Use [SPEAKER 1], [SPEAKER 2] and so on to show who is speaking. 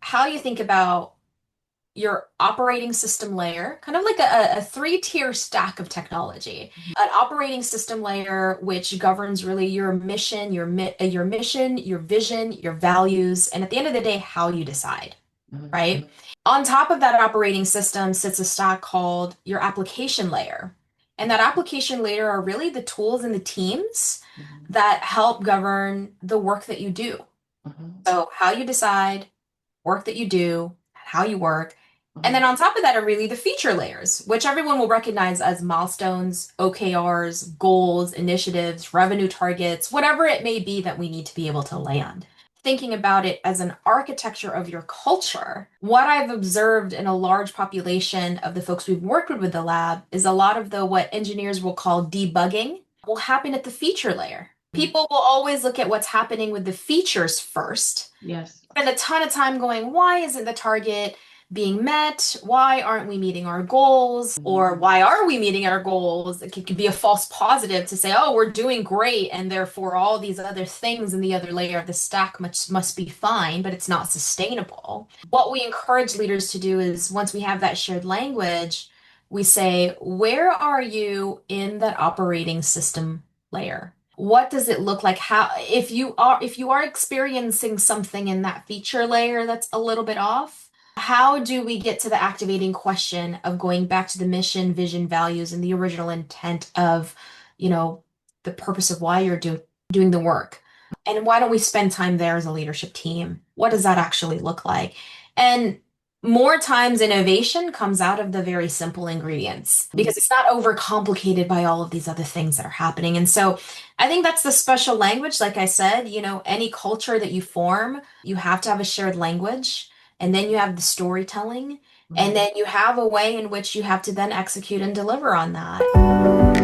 [SPEAKER 1] how you think about your operating system layer, kind of like a three-tier stack of technology. An operating system layer, which governs really your mission, your vision, your values, and at the end of the day, how you decide,
[SPEAKER 2] Mhm.
[SPEAKER 1] right? On top of that operating system sits a stack called your application layer. And that application layer are really the tools and the teams
[SPEAKER 2] Mhm.
[SPEAKER 1] that help govern the work that you do.
[SPEAKER 2] Mhm.
[SPEAKER 1] So, how you decide, work that you do, how you work. And then
[SPEAKER 2] Mhm.
[SPEAKER 1] on top of that are really the feature layers, which everyone will recognize as milestones, OKRs, goals, initiatives, revenue targets, whatever it may be that we need to be able to land. Thinking about it as an architecture of your culture, what I've observed in a large population of the folks we've worked with the lab is a lot of the what engineers will call debugging will happen at the feature layer.
[SPEAKER 2] Mhm.
[SPEAKER 1] People will always look at what's happening with the features first,
[SPEAKER 2] Yes.
[SPEAKER 1] spend a ton of time going, why isn't the target being met? Why aren't we meeting our goals? Or
[SPEAKER 2] Mhm.
[SPEAKER 1] why are we meeting our goals? It could be a false positive to say, oh, we're doing great, and therefore all these other things in the other layer of the stack must be fine, but it's not sustainable. What we encourage leaders to do is once we have that shared language, we say, where are you in that operating system layer? What does it look like? How, if you are experiencing something in that feature layer that's a little bit off, how do we get to the activating question of going back to the mission, vision, values, and the original intent of, you know, the purpose of why doing the work? And why don't we spend time there as a leadership team? What does that actually look like? And more times innovation comes out of the very simple ingredients
[SPEAKER 2] Mhm.
[SPEAKER 1] because it's not overcomplicated by all of these other things that are happening. And so I think that's the special language. Like I said, any culture that you form, you have to have a shared language, and then you have the storytelling, and
[SPEAKER 2] Mhm.
[SPEAKER 1] then you have a way in which you have to then execute and deliver on that.